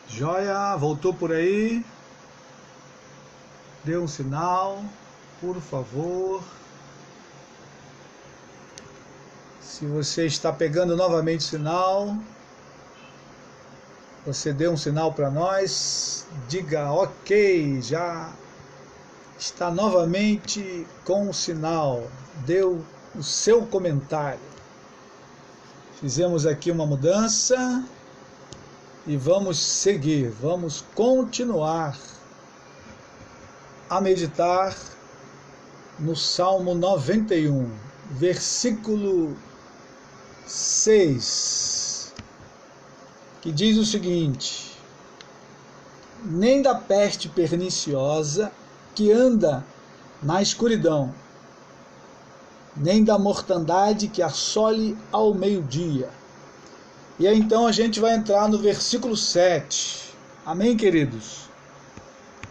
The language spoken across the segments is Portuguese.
Joia, voltou por aí? Dê um sinal, por favor. Se você está pegando novamente o sinal, você dê um sinal para nós. Diga ok, já está novamente com o sinal. Deu o seu comentário. Fizemos aqui uma mudança e vamos seguir, vamos continuar a meditar no Salmo 91, versículo 6, que diz o seguinte: nem da peste perniciosa que anda na escuridão, nem da mortandade que assole ao meio-dia. E aí então a gente vai entrar no versículo 7. Amém, queridos?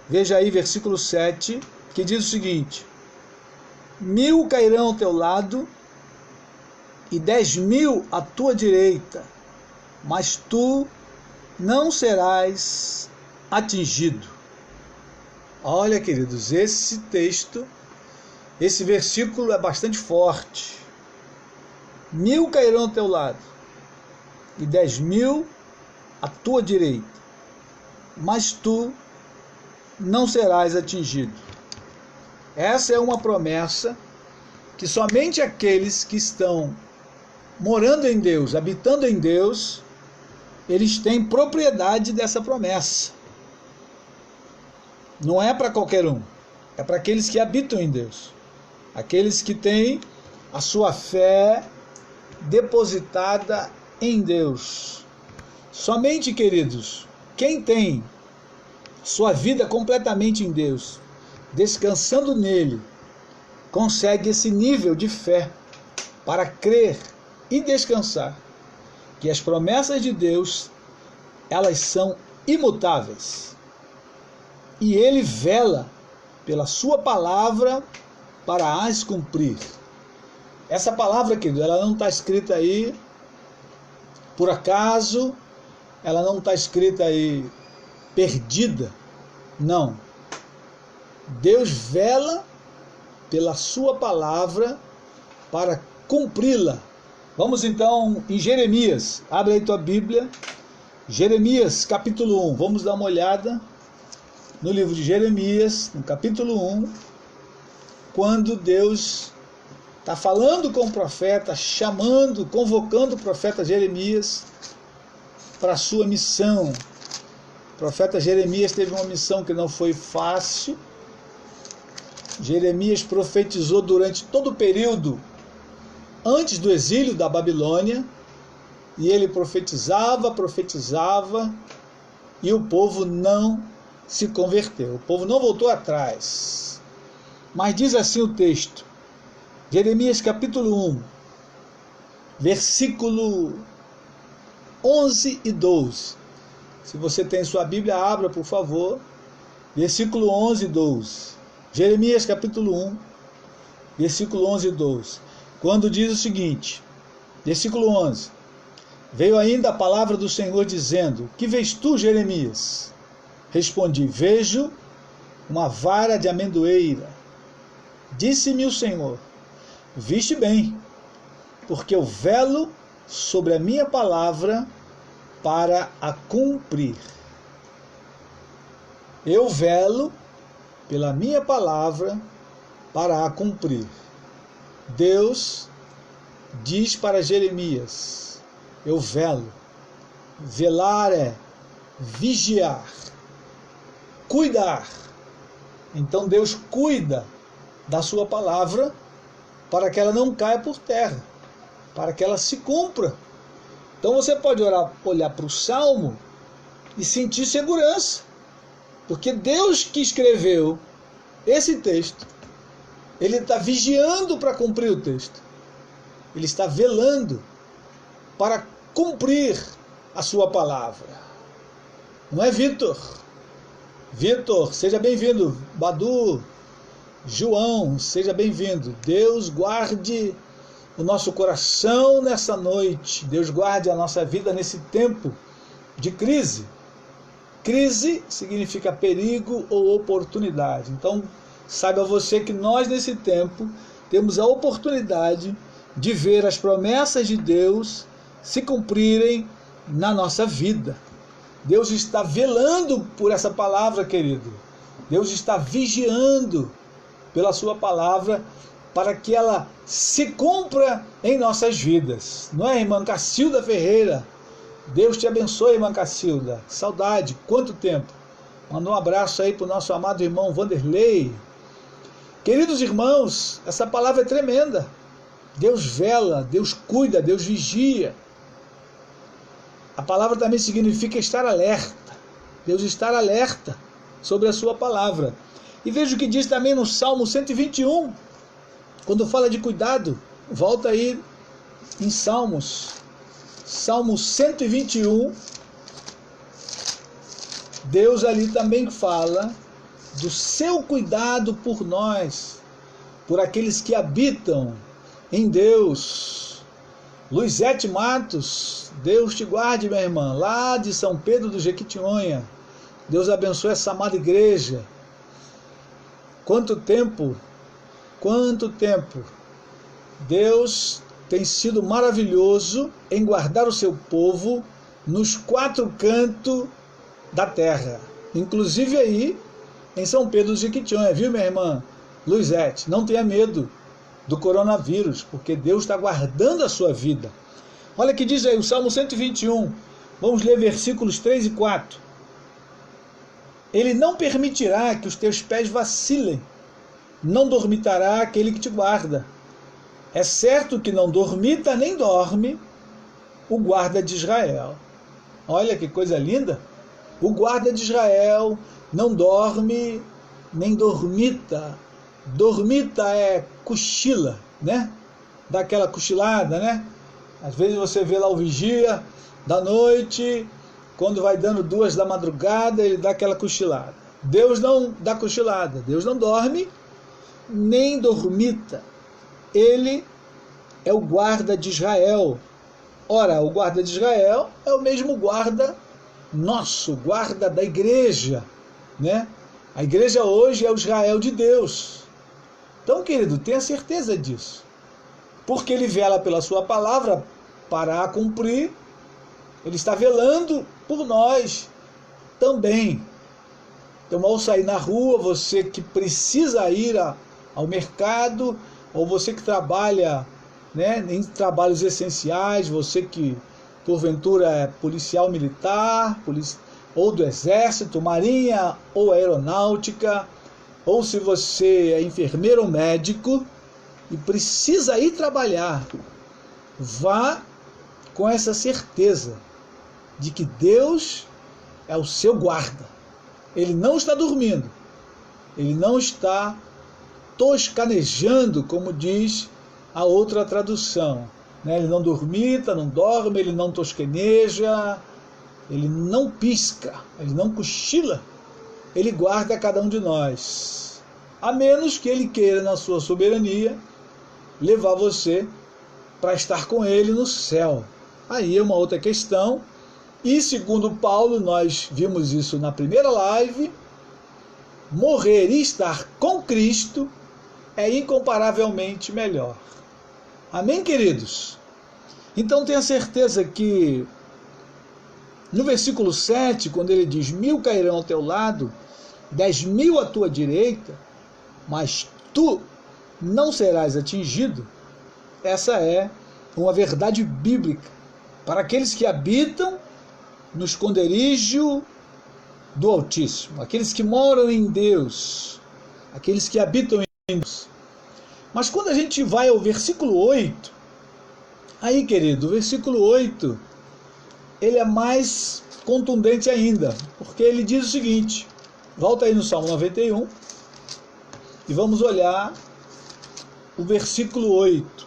Veja aí, versículo 7, que diz o seguinte: 1000 cairão ao teu lado e 10.000 à tua direita, mas tu não serás atingido. Olha, queridos, esse texto, esse versículo é bastante forte. 1000 cairão ao teu lado e 10.000 à tua direita, mas tu não serás atingido. Essa é uma promessa que somente aqueles que estão morando em Deus, habitando em Deus, eles têm propriedade dessa promessa. Não é para qualquer um, é para aqueles que habitam em Deus, aqueles que têm a sua fé depositada em Deus. Somente, queridos, quem tem sua vida completamente em Deus, descansando nele, consegue esse nível de fé para crer e descansar que as promessas de Deus, elas são imutáveis. E ele vela pela sua palavra para as cumprir. Essa palavra, querido, ela não está escrita aí por acaso, ela não está escrita aí perdida. Não. Deus vela pela sua palavra para cumpri-la. Vamos então em Jeremias. Abre aí tua Bíblia. Jeremias, capítulo 1. Vamos dar uma olhada no livro de Jeremias, no capítulo 1, quando Deus está falando com o profeta, chamando, convocando o profeta Jeremias para a sua missão. O profeta Jeremias teve uma missão que não foi fácil. Jeremias profetizou durante todo o período antes do exílio da Babilônia, e ele profetizava, e o povo não se converteu, o povo não voltou atrás. Mas diz assim o texto, Jeremias capítulo 1, versículo 11 e 12. Se você tem sua Bíblia, abra, por favor. Versículo 11 e 12. Jeremias capítulo 1, versículo 11 e 12. Quando diz o seguinte, versículo 11. Veio ainda a palavra do Senhor dizendo: que vês tu, Jeremias? Respondi: vejo uma vara de amendoeira. Disse-me o Senhor: viste bem, porque eu velo sobre a minha palavra para a cumprir. Eu velo pela minha palavra para a cumprir. Deus diz para Jeremias: eu velo. Velar é vigiar, cuidar. Então Deus cuida da sua palavra para que ela não caia por terra, para que ela se cumpra. Então você pode olhar para o Salmo e sentir segurança, porque Deus que escreveu esse texto, ele está vigiando para cumprir o texto. Ele está velando para cumprir a sua palavra. Não é, Vitor? Vitor, seja bem-vindo. Badu, João, seja bem-vindo. Deus guarde o nosso coração nessa noite. Deus guarde a nossa vida nesse tempo de crise. Crise significa perigo ou oportunidade. Então, saiba você que nós, nesse tempo, temos a oportunidade de ver as promessas de Deus se cumprirem na nossa vida. Deus está velando por essa palavra, querido. Deus está vigiando pela sua palavra para que ela se cumpra em nossas vidas. Não é, irmã Cacilda Ferreira? Deus te abençoe, irmã Cacilda. Saudade, quanto tempo. Manda um abraço aí para o nosso amado irmão Vanderlei. Queridos irmãos, essa palavra é tremenda. Deus vela, Deus cuida, Deus vigia. A palavra também significa estar alerta. Deus estar alerta sobre a sua palavra. E veja o que diz também no Salmo 121, quando fala de cuidado. Volta aí em Salmos. Salmo 121. Deus ali também fala do seu cuidado por nós, por aqueles que habitam em Deus. Luizete Matos, Deus te guarde, minha irmã, lá de São Pedro do Jequitinhonha. Deus abençoe essa amada igreja. Quanto tempo Deus tem sido maravilhoso em guardar o seu povo nos 4 cantos da terra, inclusive aí em São Pedro do Jequitinhonha, viu, minha irmã Luizete? Não tenha medo do coronavírus, porque Deus está guardando a sua vida. Olha o que diz aí o Salmo 121, vamos ler versículos 3 e 4. Ele não permitirá que os teus pés vacilem, não dormitará aquele que te guarda. É certo que não dormita nem dorme o guarda de Israel. Olha que coisa linda! O guarda de Israel não dorme nem dormita. Dormita é cochila, né? Dá aquela cochilada, né? Às vezes você vê lá o vigia da noite, quando vai dando 2 da madrugada, ele dá aquela cochilada. Deus não dá cochilada, Deus não dorme nem dormita. Ele é o guarda de Israel. Ora, o guarda de Israel é o mesmo guarda nosso, guarda da igreja, né? A igreja hoje é o Israel de Deus. Então, querido, tenha certeza disso. Porque ele vela pela sua palavra para a cumprir. Ele está velando por nós também. Então, ao sair na rua, você que precisa ir ao mercado, ou você que trabalha, né, em trabalhos essenciais, você que porventura é policial militar, ou do exército, marinha ou aeronáutica, ou se você é enfermeiro ou médico e precisa ir trabalhar, vá com essa certeza de que Deus é o seu guarda. Ele não está dormindo, ele não está toscanejando, como diz a outra tradução. Ele não dormita, não dorme, ele não tosqueneja, ele não pisca, ele não cochila, ele guarda cada um de nós. A menos que ele queira, na sua soberania, levar você para estar com ele no céu. Aí é uma outra questão. E segundo Paulo, nós vimos isso na primeira live, morrer e estar com Cristo é incomparavelmente melhor. Amém, queridos? Então tenha certeza que no versículo 7, quando ele diz: 1000 cairão ao teu lado, 10.000 à tua direita, mas tu não serás atingido, essa é uma verdade bíblica para aqueles que habitam no esconderijo do Altíssimo, aqueles que moram em Deus, aqueles que habitam em Deus. Mas quando a gente vai ao versículo 8, aí, querido, o versículo 8, ele é mais contundente ainda, porque ele diz o seguinte, volta aí no Salmo 91, e vamos olhar o versículo 8,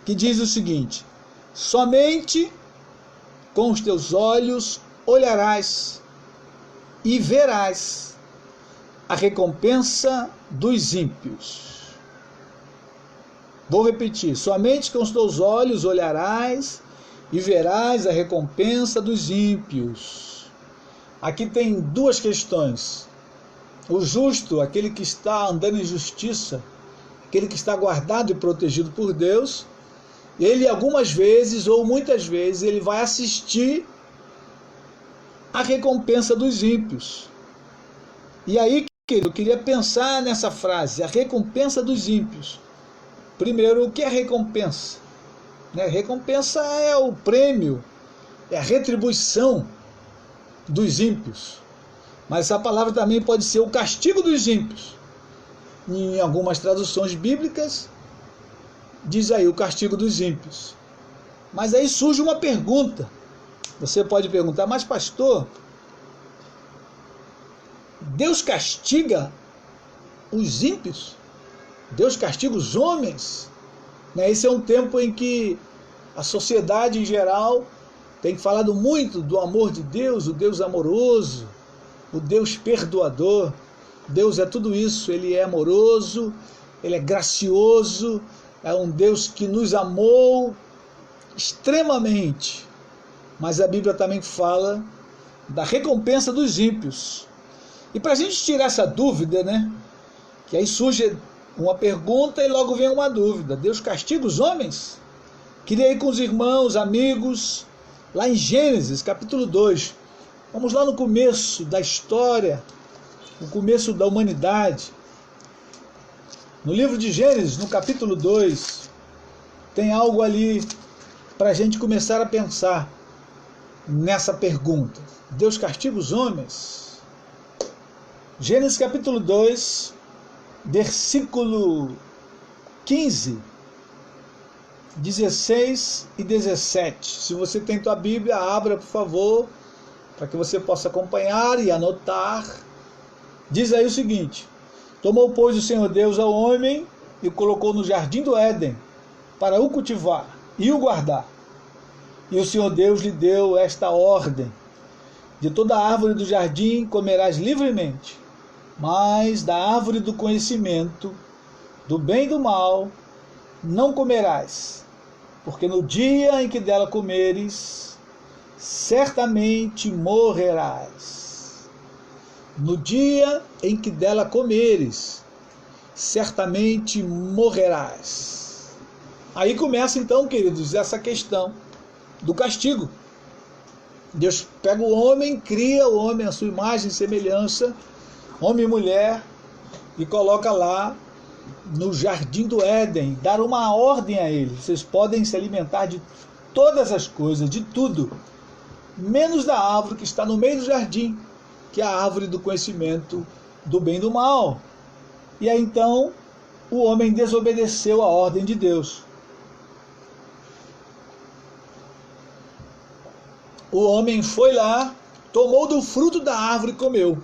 que diz o seguinte: somente com os teus olhos olharás e verás a recompensa dos ímpios. Vou repetir, somente com os teus olhos olharás e verás a recompensa dos ímpios. Aqui tem duas questões. O justo, aquele que está andando em justiça, aquele que está guardado e protegido por Deus, ele algumas vezes ou muitas vezes ele vai assistir a recompensa dos ímpios. E aí, eu queria pensar nessa frase, a recompensa dos ímpios. Primeiro, o que é recompensa? Recompensa é o prêmio, é a retribuição dos ímpios. Mas essa palavra também pode ser o castigo dos ímpios. Em algumas traduções bíblicas, diz aí o castigo dos ímpios. Mas aí surge uma pergunta. Você pode perguntar, mas pastor, Deus castiga os ímpios? Deus castiga os homens? Esse é um tempo em que a sociedade em geral tem falado muito do amor de Deus, o Deus amoroso, o Deus perdoador. Deus é tudo isso, Ele é amoroso, Ele é gracioso, é um Deus que nos amou extremamente. Mas a Bíblia também fala da recompensa dos ímpios. E para a gente tirar essa dúvida, que aí surge uma pergunta e logo vem uma dúvida. Deus castiga os homens? Queria ir com os irmãos, amigos, lá em Gênesis, capítulo 2. Vamos lá no começo da história, no começo da humanidade. No livro de Gênesis, no capítulo 2, tem algo ali para a gente começar a pensar nessa pergunta. Deus castiga os homens? Gênesis capítulo 2, versículo 15, 16 e 17. Se você tem tua Bíblia, abra, por favor, para que você possa acompanhar e anotar. Diz aí o seguinte: tomou, pois, o Senhor Deus ao homem e o colocou no jardim do Éden para o cultivar e o guardar. E o Senhor Deus lhe deu esta ordem: de toda árvore do jardim comerás livremente, mas da árvore do conhecimento do bem e do mal não comerás, porque no dia em que dela comeres, certamente morrerás. No dia em que dela comeres, certamente morrerás. Aí começa então, queridos, essa questão do castigo. Deus pega o homem, cria o homem à sua imagem e semelhança, homem e mulher, e coloca lá no jardim do Éden, dar uma ordem a eles: vocês podem se alimentar de todas as coisas, de tudo, menos da árvore que está no meio do jardim, que é a árvore do conhecimento do bem e do mal. E aí então o homem desobedeceu a ordem de Deus. O homem foi lá, tomou do fruto da árvore e comeu.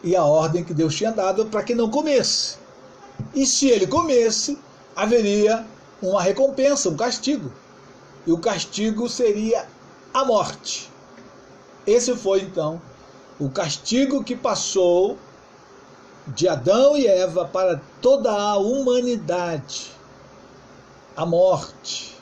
E a ordem que Deus tinha dado para que não comesse. E se ele comesse, haveria uma recompensa, um castigo. E o castigo seria a morte. Esse foi então o castigo que passou de Adão e Eva para toda a humanidade. A morte.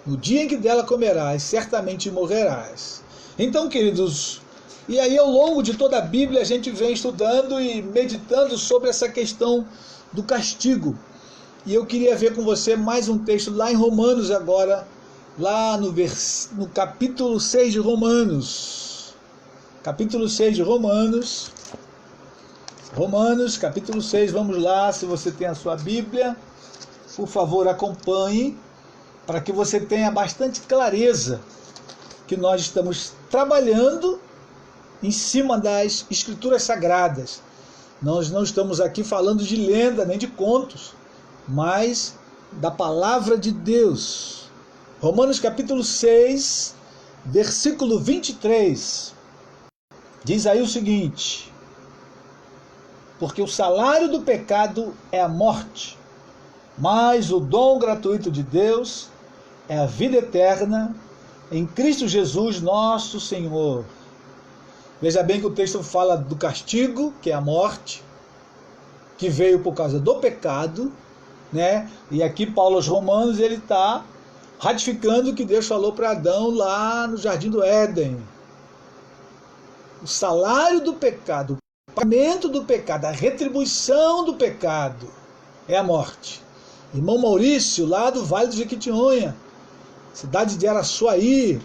No dia em que dela comerás, certamente morrerás. Então, queridos, e aí ao longo de toda a Bíblia a gente vem estudando e meditando sobre essa questão do castigo. E eu queria ver com você mais um texto lá em Romanos agora, lá no capítulo 6 de Romanos. Capítulo 6 de Romanos. Romanos, capítulo 6, vamos lá, se você tem a sua Bíblia, por favor acompanhe, para que você tenha bastante clareza que nós estamos trabalhando em cima das Escrituras Sagradas. Nós não estamos aqui falando de lenda nem de contos, mas da palavra de Deus. Romanos capítulo 6, versículo 23, diz aí o seguinte: porque o salário do pecado é a morte, mas o dom gratuito de Deus é a vida eterna em Cristo Jesus nosso Senhor. Veja bem que o texto fala do castigo, que é a morte, que veio por causa do pecado, E aqui Paulo aos Romanos, ele está ratificando o que Deus falou para Adão lá no Jardim do Éden. O salário do pecado, o pagamento do pecado, a retribuição do pecado é a morte. Irmão Maurício, lá do Vale do Jequitinhonha, cidade de Araçuaí,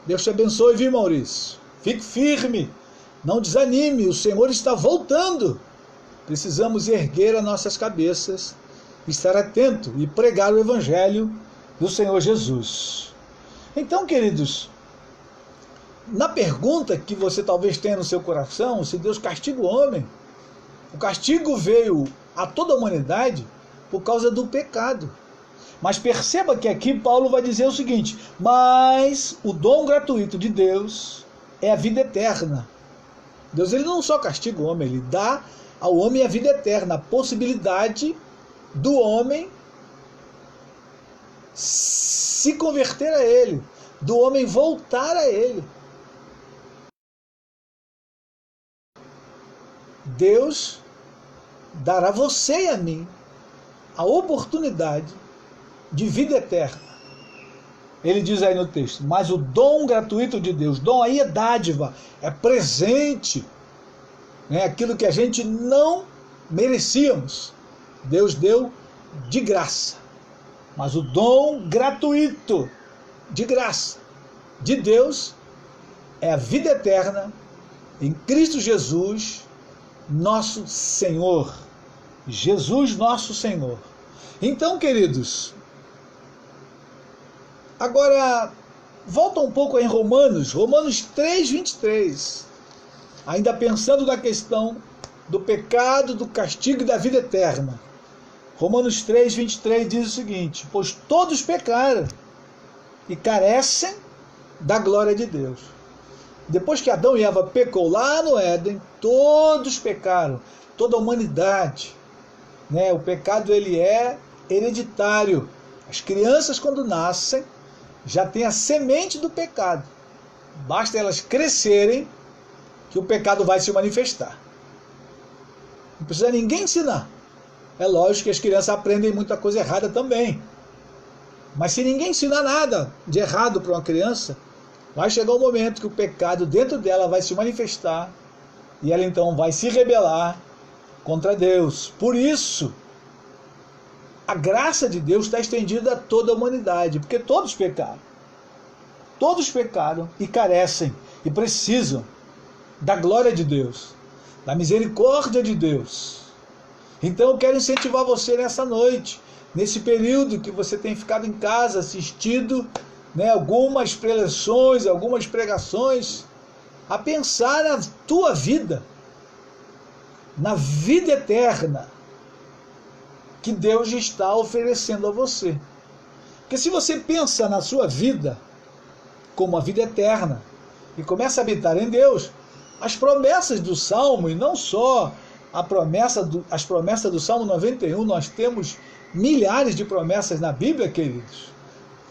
Deus te abençoe, viu, Maurício? Fique firme, não desanime, o Senhor está voltando. Precisamos erguer as nossas cabeças, estar atento e pregar o Evangelho do Senhor Jesus. Então, queridos, na pergunta que você talvez tenha no seu coração, se Deus castiga o homem, o castigo veio a toda a humanidade por causa do pecado. Mas perceba que aqui Paulo vai dizer o seguinte: mas o dom gratuito de Deus é a vida eterna. Deus, ele não só castiga o homem, ele dá ao homem a vida eterna, a possibilidade do homem se converter a ele, do homem voltar a ele. Deus dará a você e a mim a oportunidade de vida eterna. Ele diz aí no texto, mas o dom gratuito de Deus, dom aí é dádiva, é presente, né? Aquilo que a gente não merecíamos, Deus deu de graça. Mas o dom gratuito de graça de Deus é a vida eterna em Cristo Jesus, nosso Senhor. Jesus, nosso Senhor. Então, queridos, agora volta um pouco em Romanos 3, 23. Ainda pensando na questão do pecado, do castigo e da vida eterna. Romanos 3, 23 diz o seguinte: pois todos pecaram e carecem da glória de Deus. Depois que Adão e Eva pecou lá no Éden, todos pecaram, toda a humanidade, né? O pecado, ele é hereditário. As crianças, quando nascem, já têm a semente do pecado. Basta elas crescerem que o pecado vai se manifestar. Não precisa ninguém ensinar. É lógico que as crianças aprendem muita coisa errada também. Mas se ninguém ensinar nada de errado para uma criança, vai chegar um momento que o pecado dentro dela vai se manifestar e ela então vai se rebelar contra Deus. Por isso, a graça de Deus está estendida a toda a humanidade, porque todos pecaram. Todos pecaram e carecem e precisam da glória de Deus, da misericórdia de Deus. Então eu quero incentivar você nessa noite, nesse período que você tem ficado em casa assistindo, né, algumas preleções, algumas pregações, a pensar na tua vida, na vida eterna que Deus está oferecendo a você. Porque se você pensa na sua vida como a vida eterna e começa a habitar em Deus, as promessas do Salmo, e não só as promessas do Salmo 91, nós temos milhares de promessas na Bíblia, queridos.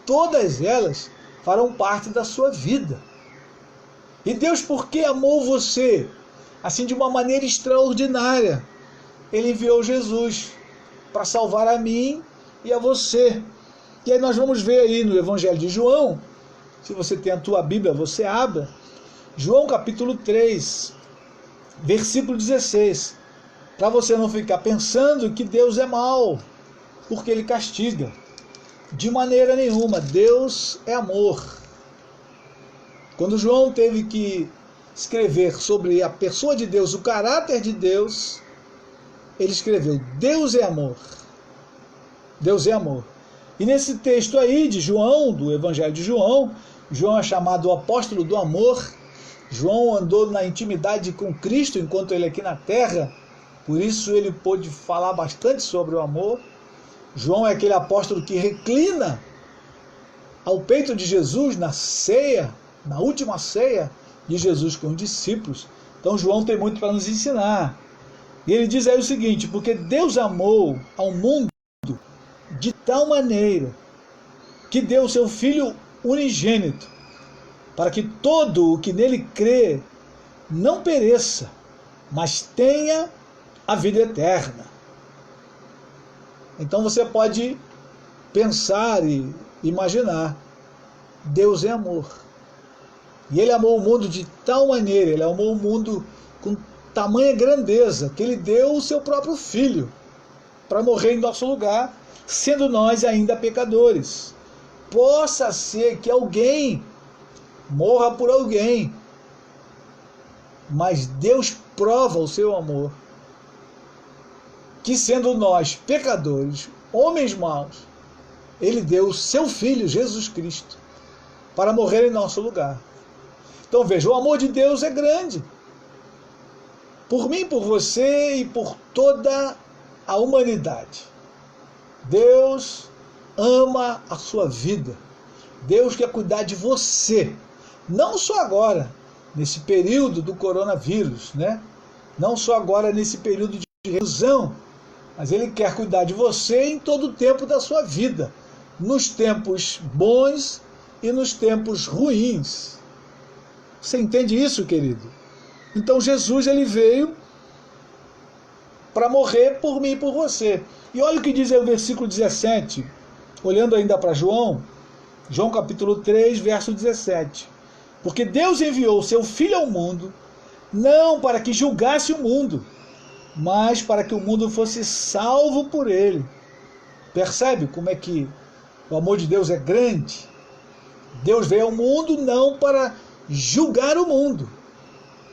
Todas elas farão parte da sua vida. E Deus, porque amou você assim de uma maneira extraordinária, Ele enviou Jesus para salvar a mim e a você. E aí nós vamos ver aí no Evangelho de João, se você tem a tua Bíblia, você abra, João capítulo 3, versículo 16, para você não ficar pensando que Deus é mau, porque Ele castiga. De maneira nenhuma, Deus é amor. Quando João teve que escrever sobre a pessoa de Deus, o caráter de Deus, ele escreveu: Deus é amor. Deus é amor. E nesse texto aí de João, do Evangelho de João, João é chamado o apóstolo do amor. João andou na intimidade com Cristo enquanto ele aqui na terra, por isso ele pôde falar bastante sobre o amor. João é aquele apóstolo que reclina ao peito de Jesus na ceia, na última ceia de Jesus com os discípulos. Então João tem muito para nos ensinar. E ele diz aí o seguinte: porque Deus amou ao mundo de tal maneira que deu o seu Filho unigênito, para que todo o que nele crê não pereça, mas tenha a vida eterna. Então você pode pensar e imaginar Deus é amor. E ele amou o mundo de tal maneira, ele amou o mundo com tamanha grandeza, que ele deu o seu próprio Filho para morrer em nosso lugar, sendo nós ainda pecadores. Possa ser que alguém morra por alguém, mas Deus prova o seu amor, que sendo nós pecadores, homens maus, ele deu o seu Filho, Jesus Cristo, para morrer em nosso lugar. Então veja, o amor de Deus é grande. Por mim, por você e por toda a humanidade. Deus ama a sua vida. Deus quer cuidar de você. Não só agora, nesse período do coronavírus, né? Não só agora nesse período de reclusão, mas Ele quer cuidar de você em todo o tempo da sua vida. Nos tempos bons e nos tempos ruins. Você entende isso, querido? Então Jesus, ele veio para morrer por mim e por você. E olha o que diz aí o versículo 17, olhando ainda para João capítulo 3, verso 17. Porque Deus enviou o seu Filho ao mundo, não para que julgasse o mundo, mas para que o mundo fosse salvo por ele. Percebe como é que o amor de Deus é grande? Deus veio ao mundo não para julgar o mundo,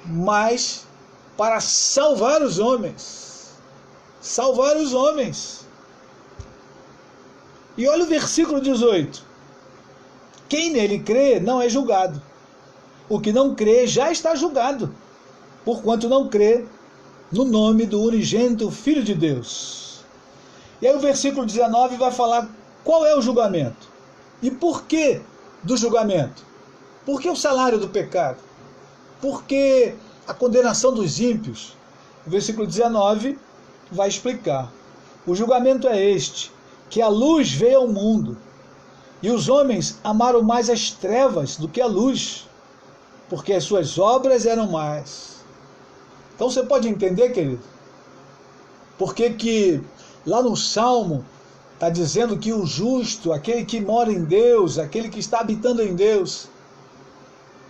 mas para salvar os homens. Salvar os homens. E olha o versículo 18. Quem nele crê não é julgado. O que não crê já está julgado, porquanto não crê no nome do unigênito Filho de Deus. E aí o versículo 19 vai falar qual é o julgamento. E por que do julgamento? Por que o salário do pecado? Por que a condenação dos ímpios? O versículo 19 vai explicar. O julgamento é este, que a luz veio ao mundo, e os homens amaram mais as trevas do que a luz, porque as suas obras eram más. Então você pode entender, querido, porque que lá no Salmo está dizendo que o justo, aquele que mora em Deus, aquele que está habitando em Deus,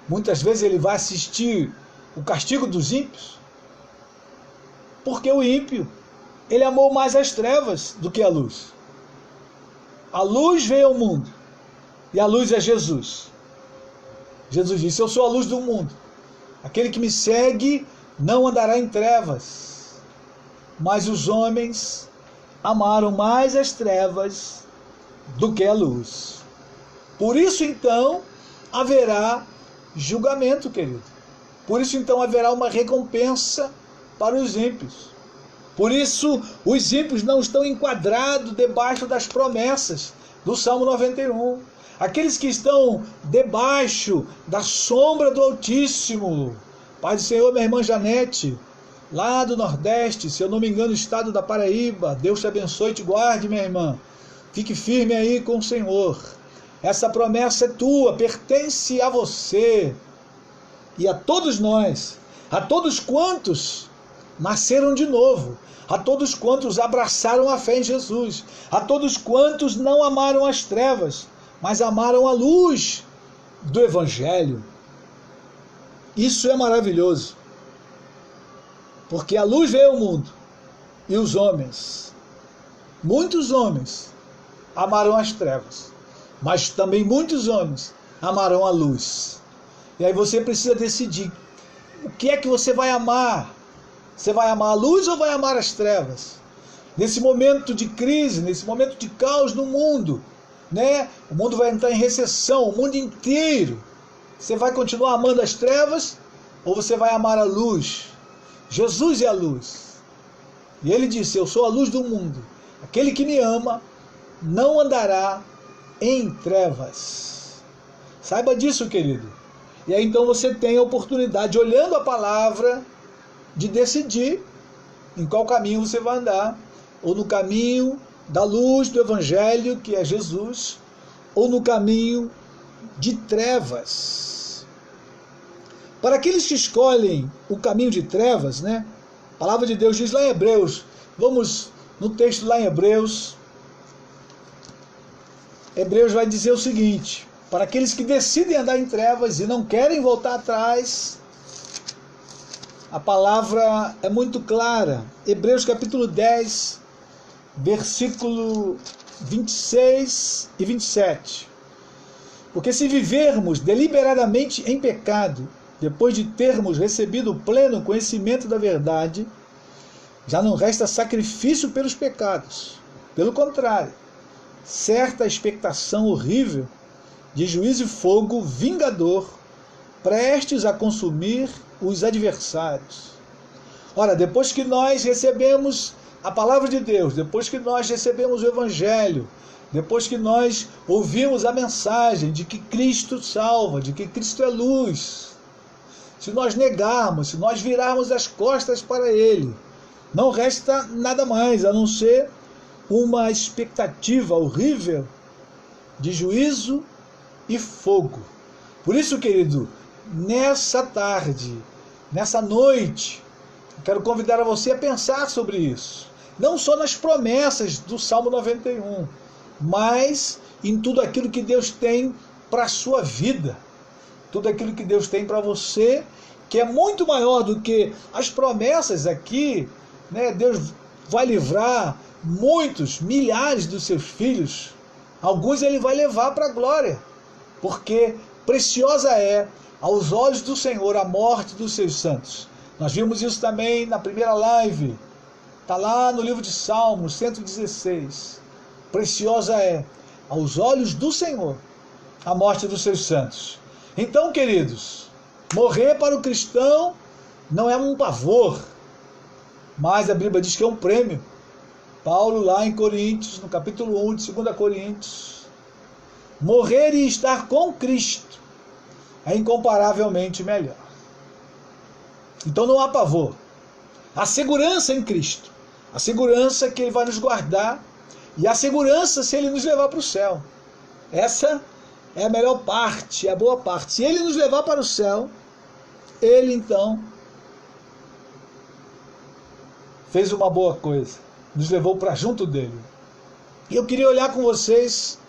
muitas vezes ele vai assistir o castigo dos ímpios, porque o ímpio, ele amou mais as trevas do que a luz. A luz veio ao mundo, e a luz é Jesus. Jesus disse, eu sou a luz do mundo. Aquele que me segue não andará em trevas. Mas os homens amaram mais as trevas do que a luz. Por isso, então, haverá julgamento, querido. Por isso, então, haverá uma recompensa para os ímpios. Por isso, os ímpios não estão enquadrados debaixo das promessas do Salmo 91. Aqueles que estão debaixo da sombra do Altíssimo. Pai do Senhor, minha irmã Janete, lá do Nordeste, se eu não me engano, estado da Paraíba. Deus te abençoe e te guarde, minha irmã. Fique firme aí com o Senhor. Essa promessa é tua, pertence a você e a todos nós, a todos quantos nasceram de novo, a todos quantos abraçaram a fé em Jesus, a todos quantos não amaram as trevas, mas amaram a luz do Evangelho. Isso é maravilhoso, porque a luz veio ao mundo e os homens, muitos homens, amaram as trevas, mas também muitos homens amaram a luz. E aí você precisa decidir o que é que você vai amar. Você vai amar a luz ou vai amar as trevas? Nesse momento de crise, nesse momento de caos no mundo, né? O mundo vai entrar em recessão, o mundo inteiro. Você vai continuar amando as trevas ou você vai amar a luz? Jesus é a luz. E ele disse, eu sou a luz do mundo. Aquele que me ama não andará em trevas. Saiba disso, querido. E aí então você tem a oportunidade, olhando a palavra, de decidir em qual caminho você vai andar. Ou no caminho da luz do Evangelho, que é Jesus, ou no caminho de trevas. Para aqueles que escolhem o caminho de trevas, né? A palavra de Deus diz lá em Hebreus, vamos no texto lá em Hebreus vai dizer o seguinte, para aqueles que decidem andar em trevas e não querem voltar atrás, a palavra é muito clara. Hebreus capítulo 10, versículo 26 e 27. Porque se vivermos deliberadamente em pecado, depois de termos recebido o pleno conhecimento da verdade, já não resta sacrifício pelos pecados. Pelo contrário, certa expectação horrível de juízo e fogo vingador, prestes a consumir os adversários. Ora, depois que nós recebemos a palavra de Deus, depois que nós recebemos o Evangelho, depois que nós ouvimos a mensagem de que Cristo salva, de que Cristo é luz, se nós negarmos, se nós virarmos as costas para Ele, não resta nada mais a não ser uma expectativa horrível de juízo e fogo. Por isso, querido, nessa tarde, nessa noite, eu quero convidar a você a pensar sobre isso. Não só nas promessas do Salmo 91, mas em tudo aquilo que Deus tem para a sua vida. Tudo aquilo que Deus tem para você, que é muito maior do que as promessas aqui, né? Deus vai livrar muitos, milhares dos seus filhos. Alguns Ele vai levar para a glória, porque preciosa é aos olhos do Senhor a morte dos seus santos. Nós vimos isso também na primeira live. Está lá no livro de Salmos 116. Preciosa é aos olhos do Senhor a morte dos seus santos. Então, queridos, morrer para o cristão não é um pavor, mas a Bíblia diz que é um prêmio. Paulo lá em Coríntios, no capítulo 1 de 2 Coríntios, morrer e estar com Cristo é incomparavelmente melhor. Então não há pavor. Há segurança em Cristo. A segurança que Ele vai nos guardar e a segurança se Ele nos levar para o céu. Essa é a melhor parte, é a boa parte. Se Ele nos levar para o céu, Ele então fez uma boa coisa. Nos levou para junto dEle. E eu queria olhar com vocês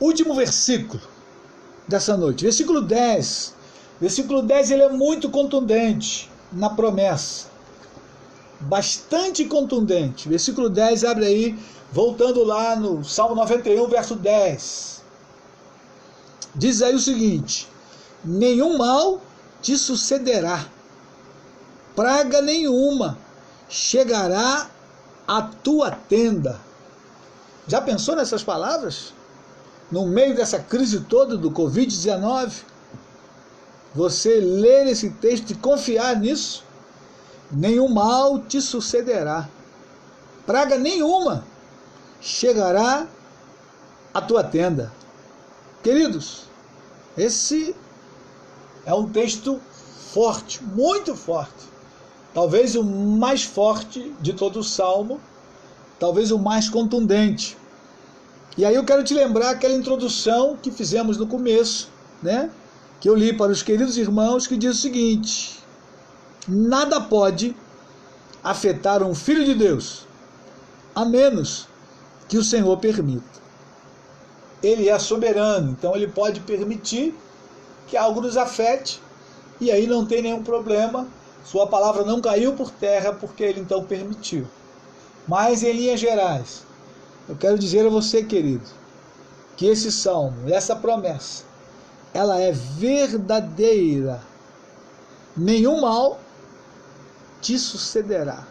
o último versículo dessa noite. Versículo 10. Versículo 10 ele é muito contundente na promessa. Bastante contundente. Versículo 10, abre aí, voltando lá no Salmo 91, verso 10. Diz aí o seguinte: nenhum mal te sucederá, praga nenhuma chegará à tua tenda. Já pensou nessas palavras? No meio dessa crise toda do Covid-19, você ler esse texto e confiar nisso, nenhum mal te sucederá, praga nenhuma chegará à tua tenda. Queridos, esse é um texto forte, muito forte, talvez o mais forte de todo o Salmo, talvez o mais contundente. E aí eu quero te lembrar aquela introdução que fizemos no começo, né? Que eu li para os queridos irmãos, que diz o seguinte: nada pode afetar um filho de Deus, a menos que o Senhor permita. Ele é soberano, então ele pode permitir que algo nos afete, e aí não tem nenhum problema, sua palavra não caiu por terra, porque ele então permitiu. Mas em linhas gerais, eu quero dizer a você, querido, que esse salmo, essa promessa, ela é verdadeira. Nenhum mal te sucederá.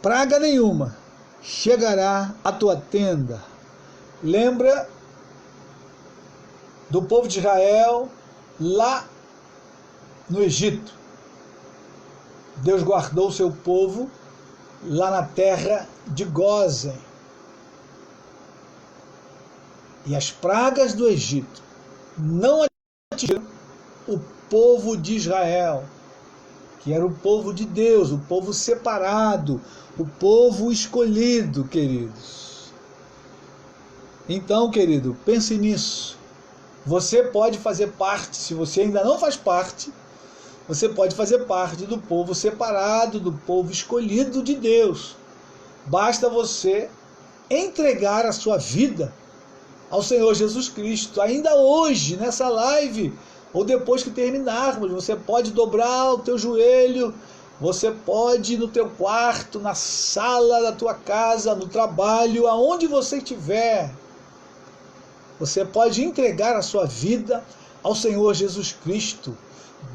Praga nenhuma chegará à tua tenda. Lembra do povo de Israel lá no Egito. Deus guardou o seu povo lá na terra de Gósen. E as pragas do Egito não atingiram o povo de Israel, que era o povo de Deus, o povo separado, o povo escolhido, queridos. Então, querido, pense nisso. Você pode fazer parte, se você ainda não faz parte, você pode fazer parte do povo separado, do povo escolhido de Deus. Basta você entregar a sua vida ao Senhor Jesus Cristo. Ainda hoje, nessa live, ou depois que terminarmos, você pode dobrar o teu joelho, você pode ir no teu quarto, na sala da tua casa, no trabalho, aonde você estiver. Você pode entregar a sua vida ao Senhor Jesus Cristo,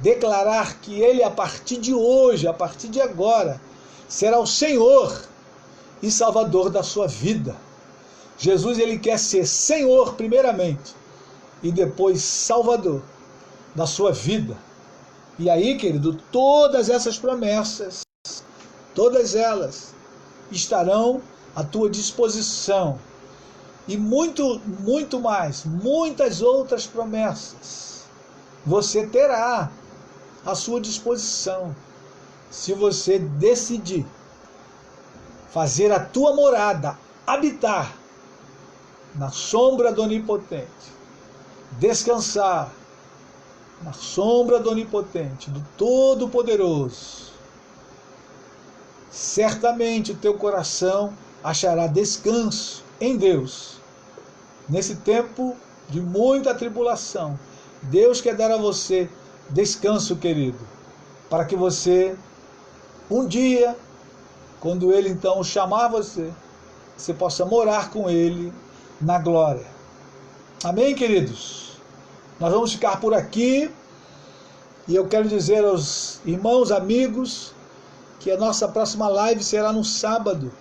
declarar que Ele, a partir de hoje, a partir de agora, será o Senhor e Salvador da sua vida. Jesus, Ele quer ser Senhor primeiramente e depois Salvador da sua vida. E aí, querido, todas essas promessas, todas elas estarão à tua disposição. E muito mais, muitas outras promessas você terá à sua disposição, se você decidir fazer a tua morada, habitar na sombra do Onipotente, descansar na sombra do Onipotente, do Todo-Poderoso. Certamente o teu coração achará descanso em Deus. Nesse tempo de muita tribulação, Deus quer dar a você descanso, querido, para que você, um dia, quando Ele então chamar você possa morar com Ele na glória. Amém, queridos? Nós vamos ficar por aqui e eu quero dizer aos irmãos, amigos, que a nossa próxima live será no sábado,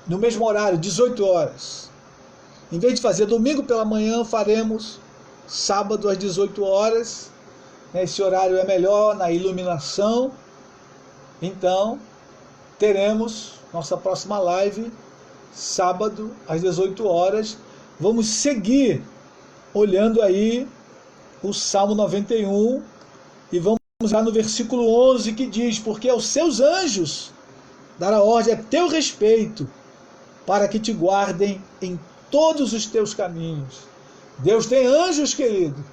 no mesmo horário, 18 horas. Em vez de fazer domingo pela manhã, faremos sábado às 18 horas. Esse horário é melhor na iluminação. Então, teremos nossa próxima live sábado às 18 horas. Vamos seguir olhando aí o Salmo 91 e vamos lá no versículo 11 que diz: porque aos seus anjos dará ordem a teu respeito, para que te guardem em todos os teus caminhos. Deus tem anjos, querido,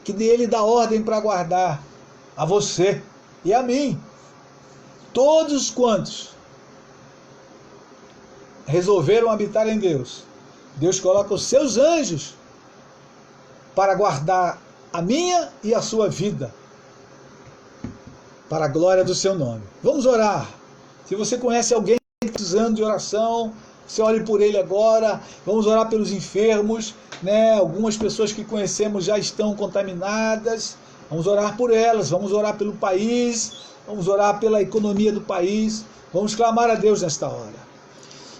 que Ele dá ordem para guardar a você e a mim. Todos quantos resolveram habitar em Deus, Deus coloca os seus anjos para guardar a minha e a sua vida, para a glória do seu nome. Vamos orar. Se você conhece alguém precisando de oração, você ore por ele agora. Vamos orar pelos enfermos, né? Algumas pessoas que conhecemos já estão contaminadas. Vamos orar por elas. Vamos orar pelo país. Vamos orar pela economia do país. Vamos clamar a Deus nesta hora.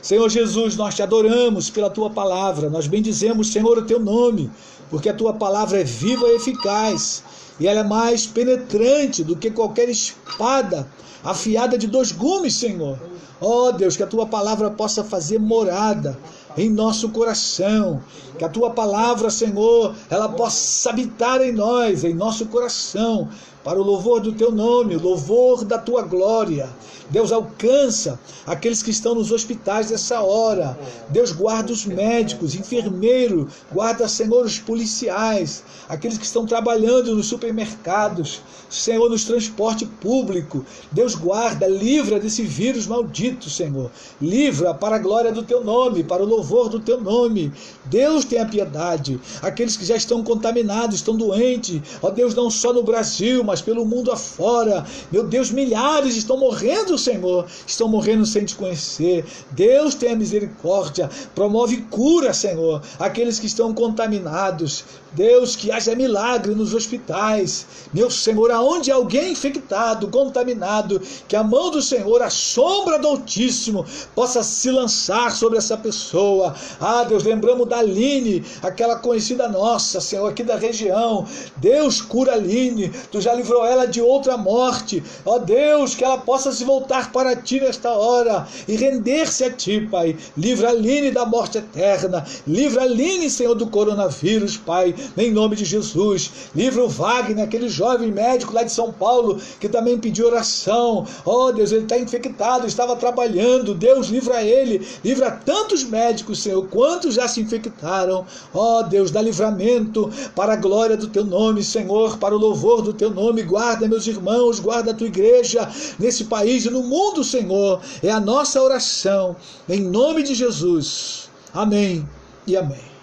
Senhor Jesus, nós te adoramos pela tua palavra. Nós bendizemos, Senhor, o teu nome, porque a tua palavra é viva e eficaz, e ela é mais penetrante do que qualquer espada afiada de 2 gumes, Senhor. Ó Deus, que a tua palavra possa fazer morada em nosso coração, que a tua palavra, Senhor, ela possa habitar em nós, em nosso coração, para o louvor do teu nome, o louvor da tua glória. Deus, alcança aqueles que estão nos hospitais nessa hora. Deus, guarda os médicos, enfermeiros, guarda, Senhor, os policiais, aqueles que estão trabalhando nos supermercados, Senhor, nos transporte público. Deus, guarda, livra desse vírus maldito, Senhor. Livra para a glória do teu nome, para o louvor do teu nome. Deus, tenha piedade. Aqueles que já estão contaminados, estão doentes, ó Deus, não só no Brasil, mas pelo mundo afora. Meu Deus, milhares estão morrendo, Senhor, estão morrendo sem te conhecer. Deus, tenha misericórdia, promove cura, Senhor, aqueles que estão contaminados. Deus, que haja milagre nos hospitais. Meu Senhor, aonde há alguém infectado, contaminado, que a mão do Senhor, a sombra do Altíssimo, possa se lançar sobre essa pessoa. Ah, Deus, lembramos da Aline, aquela conhecida nossa, Senhor, aqui da região. Deus, cura a Aline, tu já livrou ela de outra morte. Ó Deus, que ela possa se voltar para ti nesta hora e render-se a ti, Pai. Livra a Aline da morte eterna. Livra a Aline, Senhor, do coronavírus, Pai, em nome de Jesus. Livra o Wagner, aquele jovem médico lá de São Paulo, que também pediu oração. Ó Deus, ele está infectado, estava trabalhando. Deus, livra ele. Livra tantos médicos, Senhor, quantos já se infectaram. Ó Deus, dá livramento para a glória do teu nome, Senhor, para o louvor do teu nome. me guarda, meus irmãos, guarda a tua igreja nesse país e no mundo, Senhor. É a nossa oração, em nome de Jesus. Amém e amém.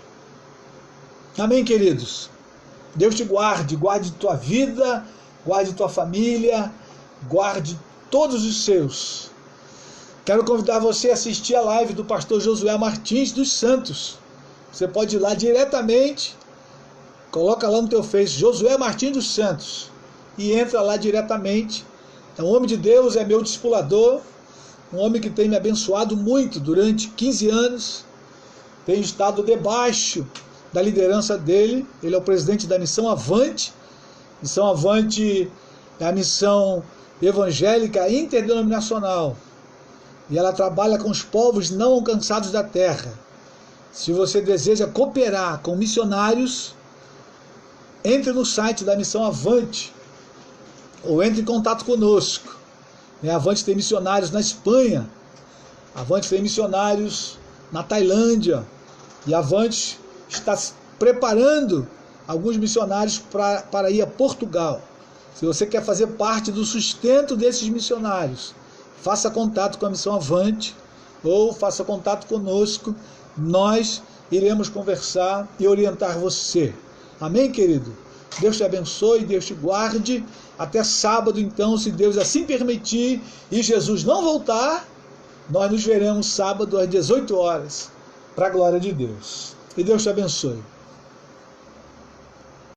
Amém, queridos. Deus te guarde, guarde tua vida, guarde tua família, guarde todos os seus. Quero convidar você a assistir a live do pastor Josué Martins dos Santos. Você pode ir lá diretamente, coloca lá no teu Face, Josué Martins dos Santos, e entra lá diretamente. É um homem de Deus, é meu discipulador, um homem que tem me abençoado muito durante 15 anos. Tenho estado debaixo da liderança dele. Ele é o presidente da Missão Avante. Missão Avante é a missão evangélica interdenominacional. E ela trabalha com os povos não alcançados da terra. Se você deseja cooperar com missionários, entre no site da Missão Avante, ou entre em contato conosco. A Avante tem missionários na Espanha, a Avante tem missionários na Tailândia, e a Avante está preparando alguns missionários para ir a Portugal. Se você quer fazer parte do sustento desses missionários, faça contato com a Missão Avante ou faça contato conosco. Nós iremos conversar e orientar você. Amém, querido? Deus te abençoe, Deus te guarde. Até sábado, então, se Deus assim permitir e Jesus não voltar, nós nos veremos sábado às 18 horas, para a glória de Deus. E Deus te abençoe.